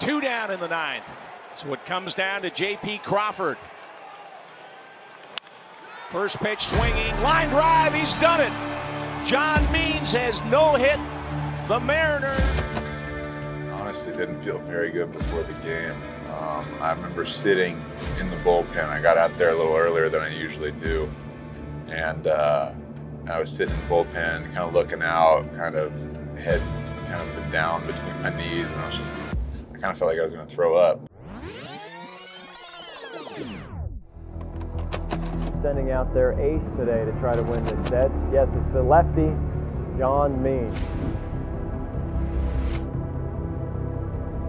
Two down in the ninth. So it comes down to J.P. Crawford. First pitch swinging, line drive, he's done it. John Means has no hit the Mariners. Honestly, didn't feel very good before the game. I remember sitting in the bullpen. I got out there a little earlier than I usually do. And I was sitting in the bullpen, kind of looking out, kind of head kind of down between my knees, and I kind of felt like I was going to throw up. Sending out their ace today to try to win this set. Yes, it's the lefty, John Means.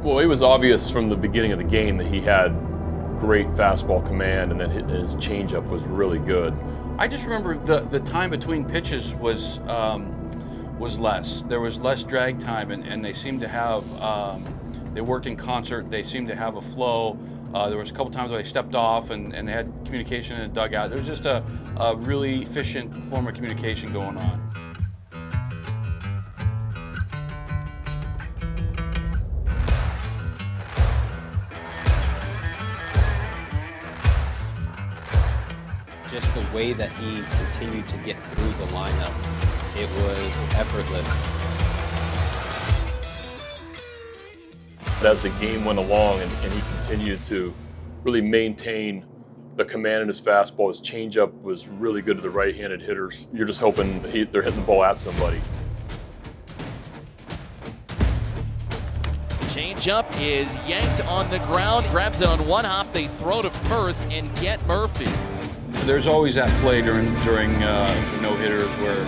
Well, it was obvious from the beginning of the game that he had great fastball command, and then his changeup was really good. I just remember the time between pitches was less. There was less drag time, and they seemed to have, they worked in concert. They seemed to have a flow. There was a couple times where they stepped off and they had communication in the dugout. There was just a really efficient form of communication going on. Just the way that he continued to get through the lineup, it was effortless. As the game went along and he continued to really maintain the command in his fastball, his changeup was really good to the right-handed hitters. You're just hoping they're hitting the ball at somebody. Changeup is yanked on the ground, grabs it on one hop, they throw to first and get Murphy. There's always that play during no-hitters where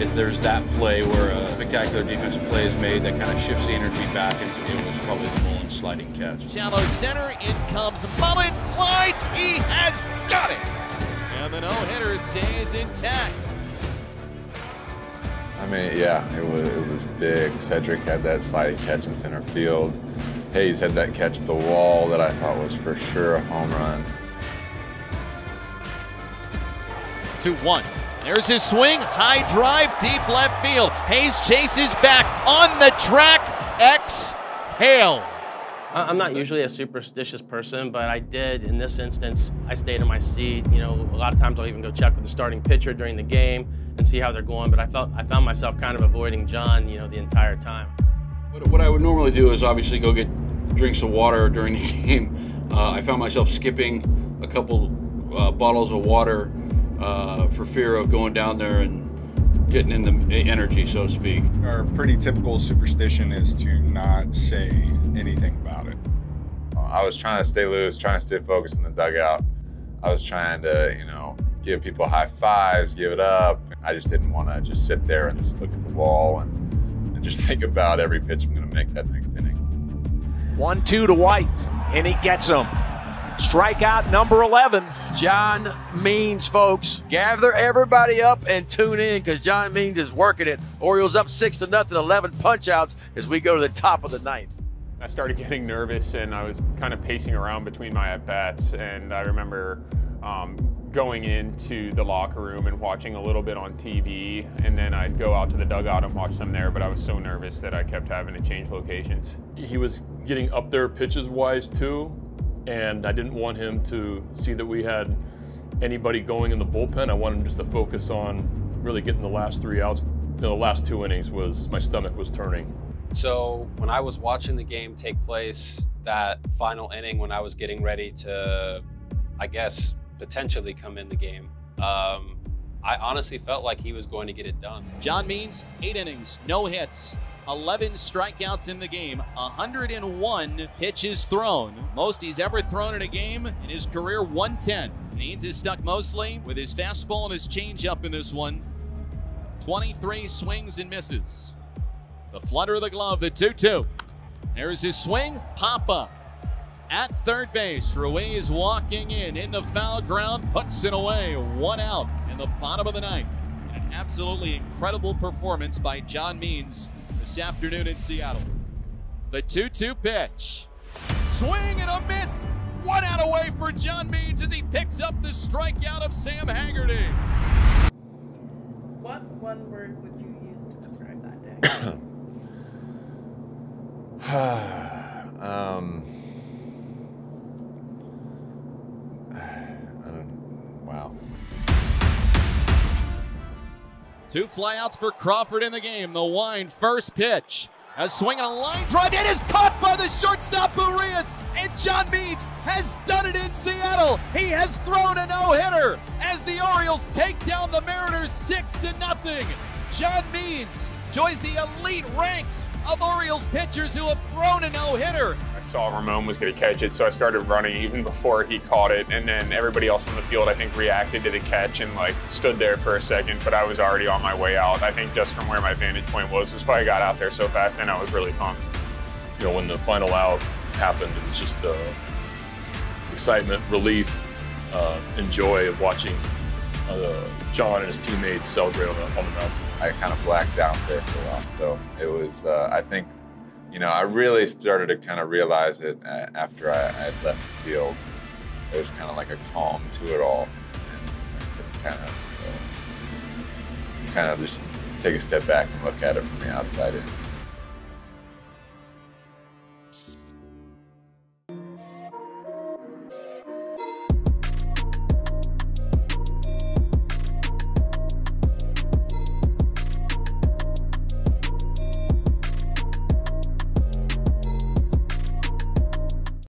if there's that play where a spectacular defensive play is made that kind of shifts the energy back, and it was probably the Mullen sliding catch. Shallow center, in comes Mullen, slides, he has got it! And the no-hitter stays intact. I mean, yeah, it was big. Cedric had that sliding catch in center field. Hayes had that catch at the wall that I thought was for sure a home run. 2-1. There's his swing, high drive, deep left field. Hayes chases back on the track. Exhale. I'm not usually a superstitious person, but I did in this instance. I stayed in my seat. You know, a lot of times I'll even go check with the starting pitcher during the game and see how they're going. But I found myself kind of avoiding John, you know, the entire time. What I would normally do is obviously go get drinks of water during the game. I found myself skipping a couple bottles of water for fear of going down there and getting in the energy, so to speak. Our pretty typical superstition is to not say anything about it. I was trying to stay loose, trying to stay focused in the dugout. I was trying to, you know, give people high fives, give it up. I just didn't want to just sit there and just look at the wall and just think about every pitch I'm going to make that next inning. 1-2 to White, and he gets him. Strikeout number 11. John Means, folks. Gather everybody up and tune in because John Means is working it. Orioles up 6-0, 11 punch-outs as we go to the top of the ninth. I started getting nervous and I was kind of pacing around between my at-bats, and I remember going into the locker room and watching a little bit on TV, and then I'd go out to the dugout and watch some there, but I was so nervous that I kept having to change locations. He was getting up there pitches-wise too, and I didn't want him to see that we had anybody going in the bullpen. I wanted him just to focus on really getting the last 3 outs. You know, the last 2 innings my stomach was turning. So when I was watching the game take place, that final inning when I was getting ready to, I guess, potentially come in the game, I honestly felt like he was going to get it done. John Means, 8 innings, no hits, 11 strikeouts in the game, 101 pitches thrown. Most he's ever thrown in a game in his career, 110. Means is stuck mostly with his fastball and his changeup in this one. 23 swings and misses. The flutter of the glove, the 2-2. There's his swing, pop up. At third base, Ruiz is walking in the foul ground, puts it away, 1 out in the bottom of the ninth. An absolutely incredible performance by John Means this afternoon in Seattle. The 2-2 pitch. Swing and a miss. 1 out away for John Means as he picks up the strikeout of Sam Haggerty. What one word would you use to describe that day? 2 flyouts for Crawford in the game. The wind, first pitch. A swing and a line drive. It is caught by the shortstop Urias, and John Means has done it in Seattle. He has thrown a no-hitter as the Orioles take down the Mariners 6-0. John Means joins the elite ranks of Orioles pitchers who have thrown a no-hitter. I saw Ramon was going to catch it, so I started running even before he caught it, and then everybody else on the field, I think, reacted to the catch and like stood there for a second, but I was already on my way out. I think just from where my vantage point was why I got out there so fast, and I was really pumped. You know, when the final out happened, it was just excitement, relief, and joy of watching John and his teammates celebrate on the mound. I kind of blacked out there for a while, so it was, I think, you know, I really started to kind of realize it after I had left the field. There's kind of like a calm to it all, and I could kind of just take a step back and look at it from the outside in.